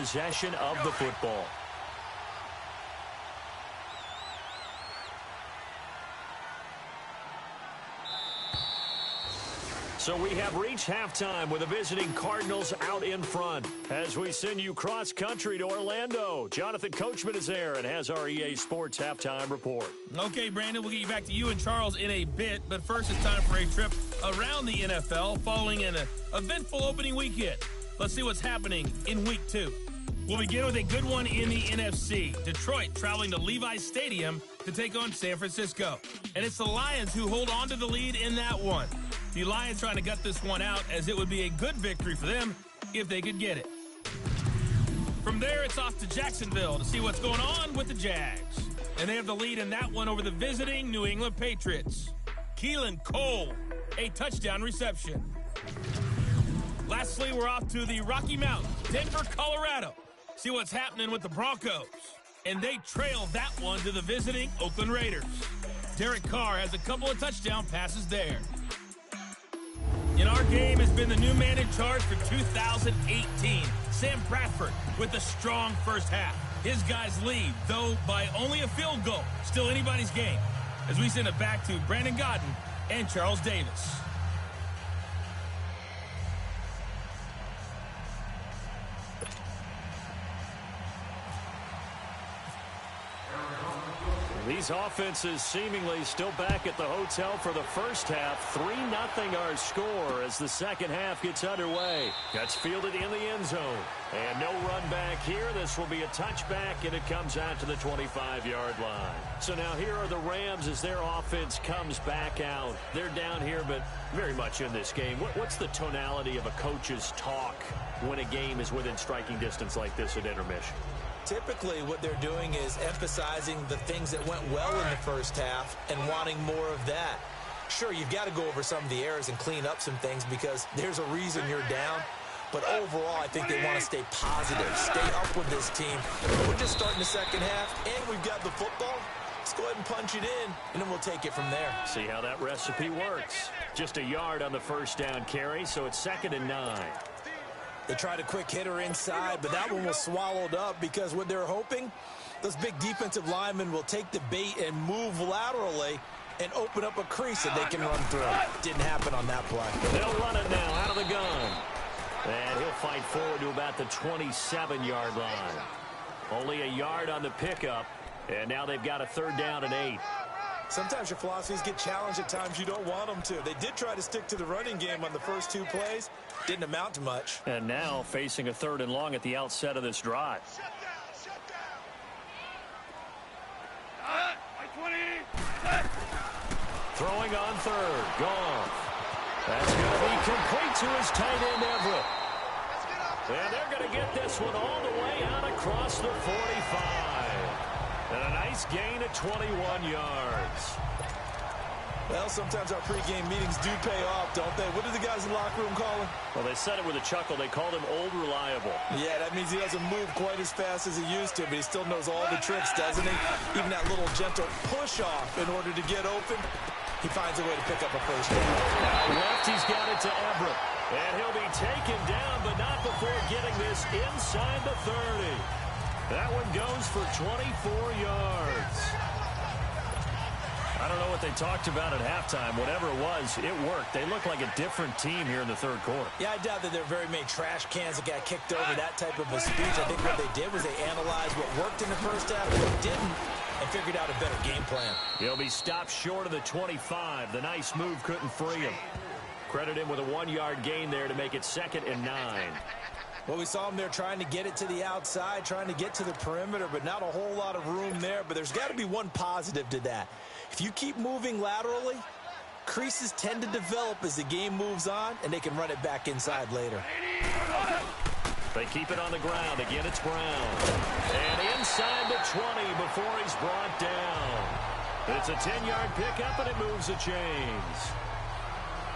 possession of the football. So we have reached halftime with the visiting Cardinals out in front. As we send you cross-country to Orlando, Jonathan Coachman is there and has our EA Sports halftime report. Okay, Brandon, we'll get you back to you and Charles in a bit, but first it's time for a trip around the NFL following an eventful opening weekend. Let's see what's happening in Week 2. We'll begin with a good one in the NFC. Detroit traveling to Levi's Stadium to take on San Francisco. And it's the Lions who hold on to the lead in that one. The Lions trying to gut this one out, as it would be a good victory for them if they could get it. From there, it's off to Jacksonville to see what's going on with the Jags. And they have the lead in that one over the visiting New England Patriots. Keelan Cole, a touchdown reception. Lastly, we're off to the Rocky Mountains, Denver, Colorado. See what's happening with the Broncos. And they trail that one to the visiting Oakland Raiders. Derek Carr has a couple of touchdown passes there. In our game has been the new man in charge for 2018, Sam Bradford, with a strong first half. His guys lead, though by only a field goal. Still anybody's game. As we send it back to Brandon Godden and Charles Davis. These offenses seemingly still back at the hotel for the first half. 3-0 our score as the second half gets underway. Gets fielded in the end zone. And no run back here. This will be a touchback, and it comes out to the 25-yard line. So now here are the Rams as their offense comes back out. They're down here, but very much in this game. What's the tonality of a coach's talk when a game is within striking distance like this at intermission? Typically, what they're doing is emphasizing the things that went well in the first half and wanting more of that. Sure, you've got to go over some of the errors and clean up some things because there's a reason you're down. But overall, I think they want to stay positive, stay up with this team. We're just starting the second half, and we've got the football. Let's go ahead and punch it in, and then we'll take it from there. See how that recipe works. Just a yard on the first down carry, so it's 2nd and 9. They tried a quick hitter inside, but that one was swallowed up because what they're hoping, those big defensive linemen will take the bait and move laterally and open up a crease that they can run through. Didn't happen on that play. They'll run it now out of the gun. And he'll fight forward to about the 27-yard line. Only a yard on the pickup, and now they've got a 3rd down and 8. Sometimes your philosophies get challenged at times you don't want them to. They did try to stick to the running game on the first 2 plays. Didn't amount to much. And now facing a 3rd and long at the outset of this drive. Throwing on 3rd. Gone. That's going to be complete to his tight end, Everett. And they're going to get this one all the way out across the 45. And a nice gain of 21 yards. Well, sometimes our pregame meetings do pay off, don't they? What do the guys in the locker room call him? Well, they said it with a chuckle. They called him Old Reliable. Yeah, that means he doesn't move quite as fast as he used to, but he still knows all the tricks, doesn't he? Even that little gentle push-off in order to get open, he finds a way to pick up a first down. Now left, he's got it to Everett. And he'll be taken down, but not before getting this inside the 30. That one goes for 24 yards. I don't know what they talked about at halftime. Whatever it was, it worked. They look like a different team here in the 3rd quarter. Yeah, I doubt that there are very many trash cans that got kicked over, that type of a speech. I think what they did was they analyzed what worked in the first half, what didn't, and figured out a better game plan. He'll be stopped short of the 25. The nice move couldn't free him. Credit him with a 1-yard gain there to make it 2nd and 9. Well, we saw him there trying to get it to the outside, trying to get to the perimeter, but not a whole lot of room there. But there's got to be one positive to that. If you keep moving laterally, creases tend to develop as the game moves on, and they can run it back inside later. They keep it on the ground. Again, it's Brown. And inside the 20 before he's brought down. It's a 10-yard pickup, and it moves the chains.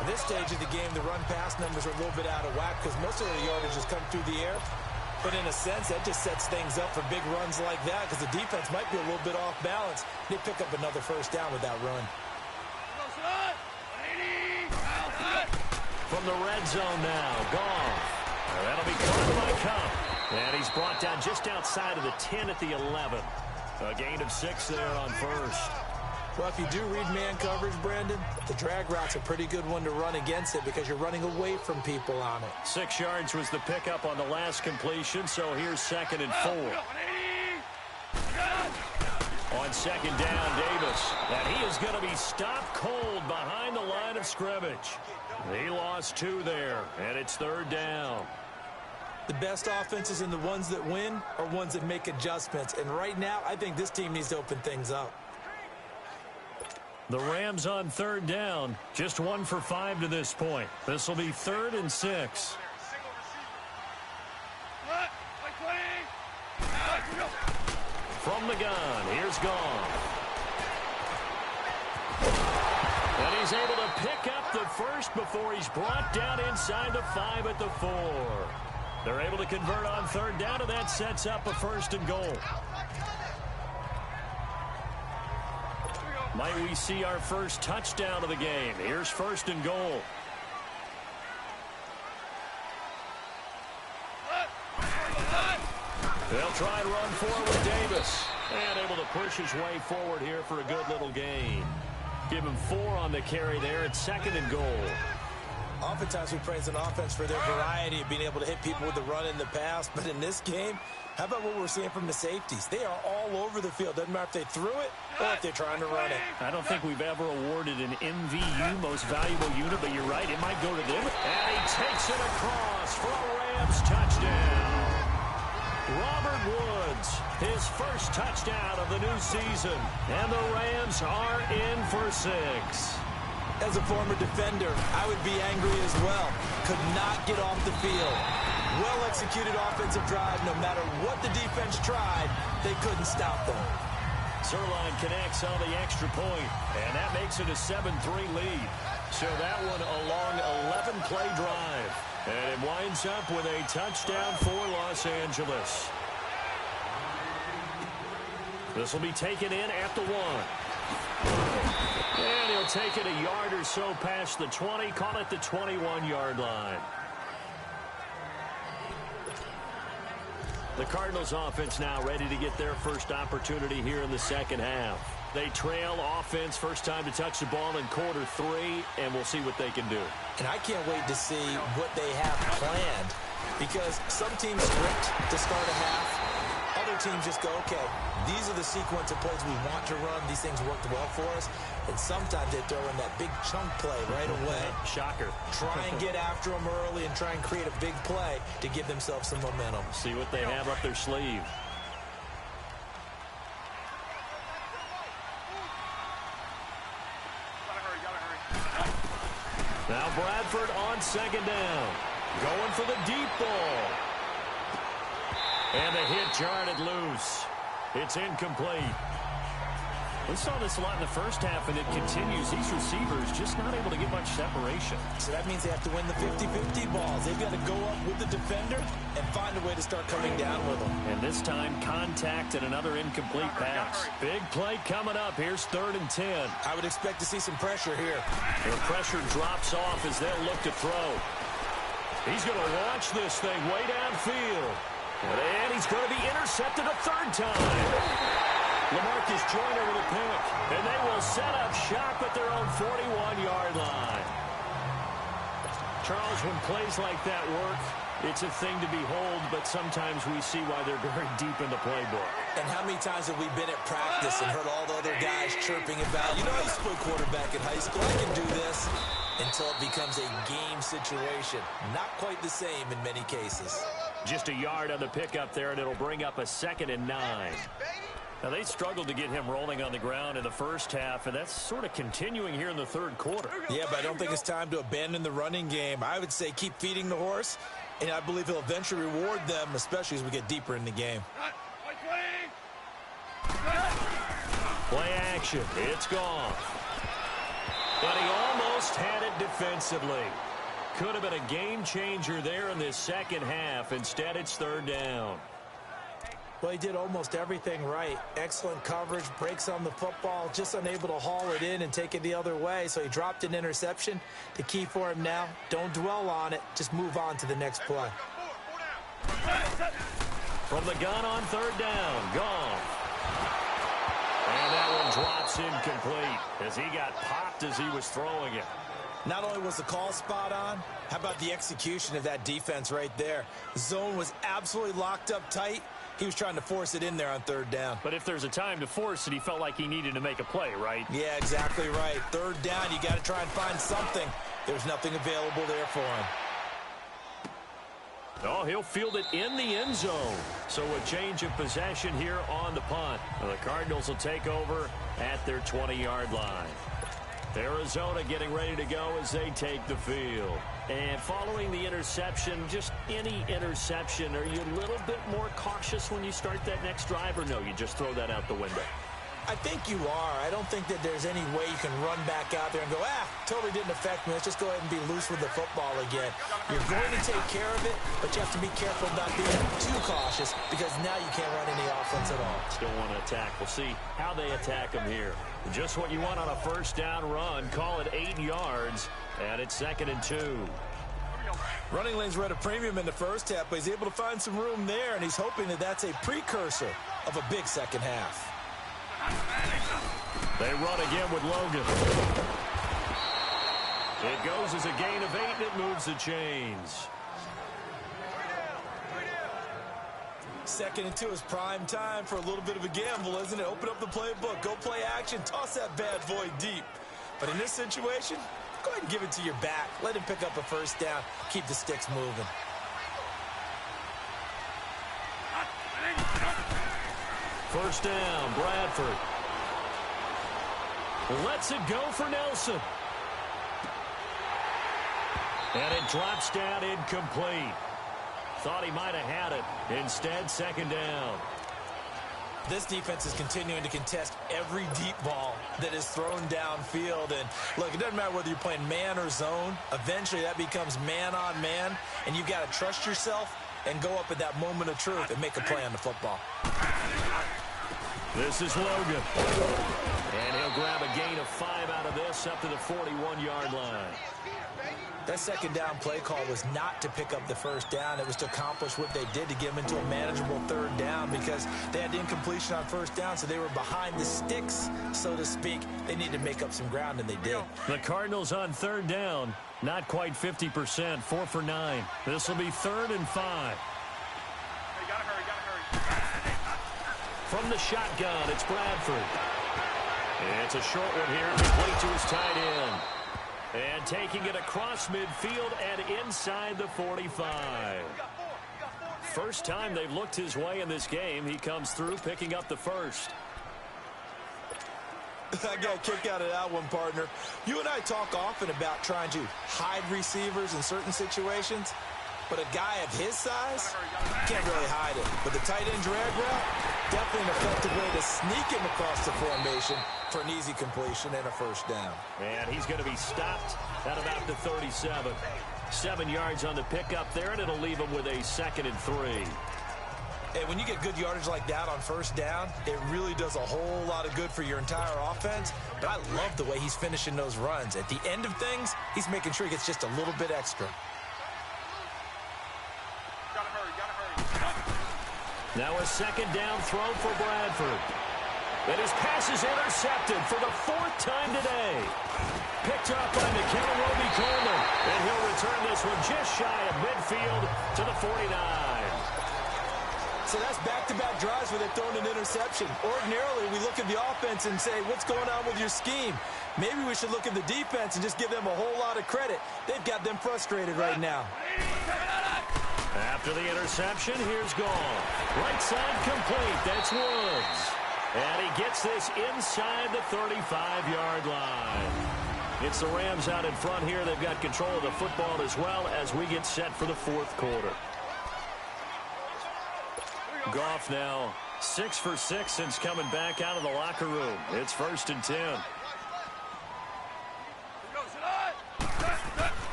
At this stage of the game, the run-pass numbers are a little bit out of whack because most of the yardage has come through the air. But in a sense, that just sets things up for big runs like that because the defense might be a little bit off balance. They pick up another first down with that run. From the red zone now, Goff. That'll be caught by Cup. And he's brought down just outside of the 10 at the 11. A gain of 6 there on first. Well, if you do read man coverage, Brandon, the drag route's a pretty good one to run against it because you're running away from people on it. 6 yards was the pickup on the last completion, so here's 2nd and 4. On 2nd down, Davis. And he is going to be stopped cold behind the line of scrimmage. He lost 2 there, and it's 3rd down. The best offenses and the ones that win are ones that make adjustments. And right now, I think this team needs to open things up. The Rams on 3rd down, just 1 for 5 to this point. This will be 3rd and 6. From the gun, here's Gone. And he's able to pick up the first before he's brought down inside the 5 at the 4. They're able to convert on 3rd down, and that sets up a 1st and goal. Might we see our first touchdown of the game? Here's 1st and goal. They'll try and run forward with Davis. And able to push his way forward here for a good little gain. Give him 4 on the carry there at 2nd and goal. Oftentimes we praise an offense for their variety of being able to hit people with the run in the pass. But in this game, how about what we're seeing from the safeties? They are all over the field. Doesn't matter if they threw it or if they're trying to run it. I don't think we've ever awarded an MVU, most valuable unit, but you're right, it might go to them. And he takes it across for a Rams touchdown. Robert Woods, his first touchdown of the new season. And the Rams are in for 6. As a former defender, I would be angry as well. Could not get off the field. Well-executed offensive drive. No matter what the defense tried, they couldn't stop them. Zerline connects on the extra point, and that makes it a 7-3 lead. So that one a long 11-play drive. And it winds up with a touchdown for Los Angeles. This will be taken in at the 1. And he'll take it a yard or so past the 20, call it the 21-yard line. The Cardinals offense now ready to get their first opportunity here in the 2nd half. They trail offense, first time to touch the ball in quarter 3, and we'll see what they can do. And I can't wait to see what they have planned, because some teams script to start a half. Other teams just go, okay, these are the sequence of plays we want to run. These things worked well for us. And sometimes they throw in that big chunk play right away. Shocker. Try and get after them early and try and create a big play to give themselves some momentum. See what they have up their sleeve. Now Bradford on 2nd down. Going for the deep ball. And the hit jarred it loose. It's incomplete. We saw this a lot in the first half, and it continues. These receivers just not able to get much separation. So that means they have to win the 50-50 balls. They've got to go up with the defender and find a way to start coming down with them. And this time, contact and another incomplete pass. Big play coming up. Here's 3rd and 10. I would expect to see some pressure here. The pressure drops off as they'll look to throw. He's going to launch this thing way downfield. And he's going to be intercepted a 3rd time. LaMarcus Joyner with a pick, and they will set up shop at their own 41-yard line. Charles, when plays like that work, it's a thing to behold, but sometimes we see why they're very deep in the playbook. And how many times have we been at practice and heard all the other guys chirping about, you know, I used to play quarterback in high school, I can do this, until it becomes a game situation. Not quite the same in many cases. Just a yard on the pickup there, and it'll bring up a 2nd and 9. Now, they struggled to get him rolling on the ground in the first half, and that's sort of continuing here in the 3rd quarter. Yeah, but I don't think it's time to abandon the running game. I would say keep feeding the horse, and I believe he'll eventually reward them, especially as we get deeper in the game. Play action. It's gone. But he almost had it defensively. Could have been a game changer there in this 2nd half. Instead, it's 3rd down. Well, he did almost everything right. Excellent coverage, breaks on the football, just unable to haul it in and take it the other way, so he dropped an interception. The key for him now, don't dwell on it, just move on to the next play. From the gun on third down, gone. And that one drops incomplete as he got popped as he was throwing it. Not only was the call spot on, how about the execution of that defense right there? Zone was absolutely locked up tight. He was trying to force it in there on third down. But if there's a time to force it, he felt like he needed to make a play, right? Yeah, exactly right. Third down, you got to try and find something. There's nothing available there for him. Oh, he'll field it in the end zone. So a change of possession here on the punt. The Cardinals will take over at their 20-yard line. Arizona getting ready to go as they take the field. And following the interception, just any interception, are you a little bit more cautious when you start that next drive, or no, you just throw that out the window? I think you are. I don't think that there's any way you can run back out there and go, totally didn't affect me. Let's just go ahead and be loose with the football again. You're going to take care of it, but you have to be careful not being too cautious because now you can't run any offense at all. Still want to attack. We'll see how they attack them here. Just what you want on a first down run. Call it 8 yards, and it's 2nd and 2. Running lanes were at a premium in the first half, but he's able to find some room there, and he's hoping that that's a precursor of a big second half. They run again with Logan. It goes as a gain of 8, and it moves the chains. 2nd and 2 is prime time for a little bit of a gamble, isn't it? Open up the playbook, go play action, toss that bad boy deep. But in this situation, go ahead and give it to your back. Let him pick up a first down. Keep the sticks moving. First down, Bradford. Lets it go for Nelson. And it drops down incomplete. Thought he might have had it. Instead, 2nd down. This defense is continuing to contest every deep ball that is thrown downfield. And look, it doesn't matter whether you're playing man or zone. Eventually, that becomes man on man. And you've got to trust yourself and go up at that moment of truth and make a play on the football. This is Logan. And he'll grab a gain of 5 out of this up to the 41-yard line. That 2nd down play call was not to pick up the first down. It was to accomplish what they did to get them into a manageable 3rd down because they had incompletion on first down, so they were behind the sticks, so to speak. They needed to make up some ground, and they did. The Cardinals on 3rd down, not quite 50%, 4 for 9. This will be 3rd and 5. From the shotgun, it's Bradford. It's a short one here, complete to his tight end. And taking it across midfield and inside the 45. First time they've looked his way in this game. He comes through picking up the first. I got a kick out of that one, partner. You and I talk often about trying to hide receivers in certain situations. But a guy of his size can't really hide it. But the tight end drag route, definitely an effective way to sneak him across the formation for an easy completion and a first down. And he's going to be stopped at about the 37. 7 yards on the pickup there, and it'll leave him with a 2nd and 3. And when you get good yardage like that on first down, it really does a whole lot of good for your entire offense. But I love the way he's finishing those runs. At the end of things, he's making sure he gets just a little bit extra. Now a 2nd down throw for Bradford. And his pass is intercepted for the 4th time today. Picked up by McKenna Roby-Coleman. And he'll return this one just shy of midfield to the 49. So that's back-to-back drives where they've thrown an interception. Ordinarily, we look at the offense and say, what's going on with your scheme? Maybe we should look at the defense and just give them a whole lot of credit. They've got them frustrated right now. After the interception, here's Gall. Right side complete. That's Woods. And he gets this inside the 35-yard line. It's the Rams out in front here. They've got control of the football as well as we get set for the 4th quarter. Goff now 6 for 6 since coming back out of the locker room. It's 1st and 10.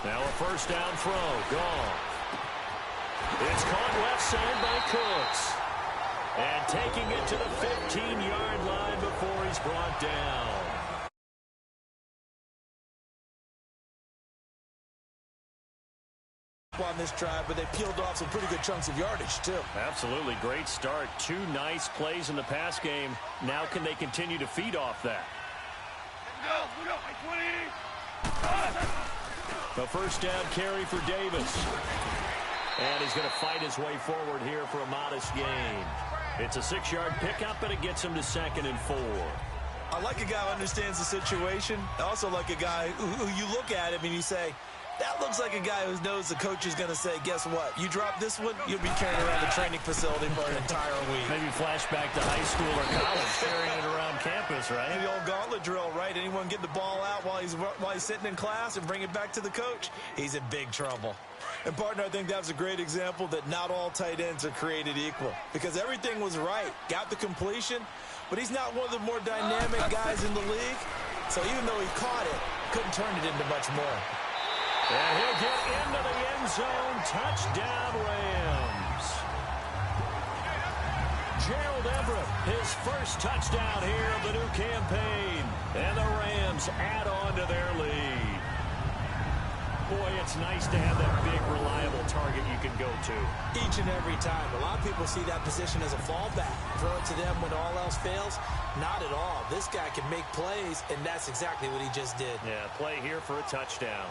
Now a first down throw. Goff. It's caught left side by Cooks. And taking it to the 15-yard line before he's brought down. on this drive, but they peeled off some pretty good chunks of yardage, too. Absolutely great start. 2 nice plays in the pass game. Now can they continue to feed off that? The first down carry for Davis. And he's going to fight his way forward here for a modest gain. It's a 6-yard pickup, and it gets him to 2nd and 4. I like a guy who understands the situation. I also like a guy who you look at him and you say, that looks like a guy who knows the coach is going to say, guess what? You drop this one, you'll be carrying around the training facility for an entire week. Maybe flashback to high school or college, carrying it around campus, right? The old gauntlet drill, right? Anyone get the ball out while he's sitting in class and bring it back to the coach? He's in big trouble. And, partner, I think that was a great example that not all tight ends are created equal, because everything was right. Got the completion, but he's not one of the more dynamic guys in the league. So even though he caught it, couldn't turn it into much more. And he'll get into the end zone. Touchdown, Rams. Gerald Everett, his first touchdown here of the new campaign. And the Rams add on to their lead. Boy, it's nice to have that big, reliable target you can go to. Each and every time. A lot of people see that position as a fallback. Throw it to them when all else fails. Not at all. This guy can make plays, and that's exactly what he just did. Yeah, play here for a touchdown.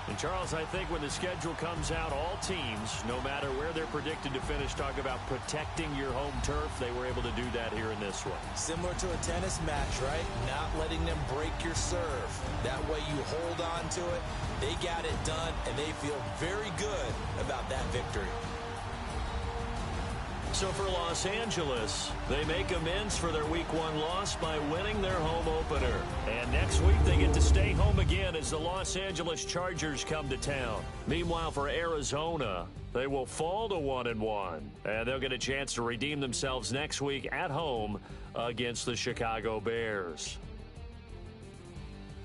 And Charles, I think when the schedule comes out, all teams, no matter where they're predicted to finish, talk about protecting your home turf. They were able to do that here in this one. Similar to a tennis match, right? Not letting them break your serve. That way you hold on to it. They got it done, and they feel very good about that victory. So for Los Angeles, they make amends for their Week 1 loss by winning their home opener. And next week they get to stay home again as the Los Angeles Chargers come to town. Meanwhile, for Arizona, they will fall to 1-1. And they'll get a chance to redeem themselves next week at home against the Chicago Bears.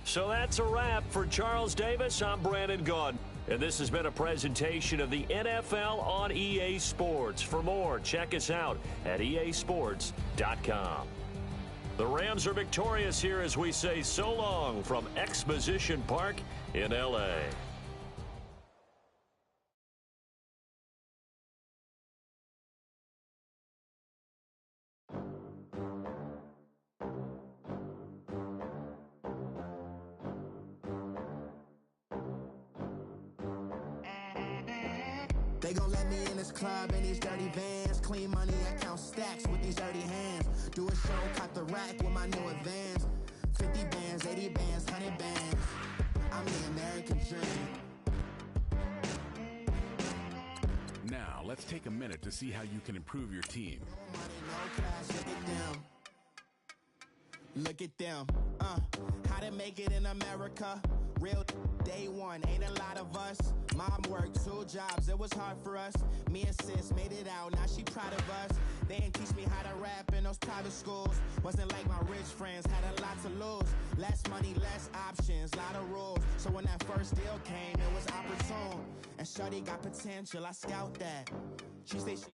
So that's a wrap. For Charles Davis, I'm Brandon Gaudin. And this has been a presentation of the NFL on EA Sports. For more, check us out at easports.com. The Rams are victorious here as we say so long from Exposition Park in L.A. They gon' let me in this club in these dirty vans. Clean money, I count stacks with these dirty hands. Do a show, cop the rack with my new advance. 50 bands, 80 bands, 100 bands. I'm the American dream. Now, let's take a minute to see how you can improve your team. No money, no class, look at them. Look at them, how to make it in America. Real day one, ain't a lot of us. Mom worked 2 jobs, it was hard for us. Me and sis made it out, now she proud of us. They didn't teach me how to rap in those private schools. Wasn't like my rich friends, had a lot to lose. Less money, less options, lot of rules. So when that first deal came, it was opportune. And shorty got potential, I scout that. She say she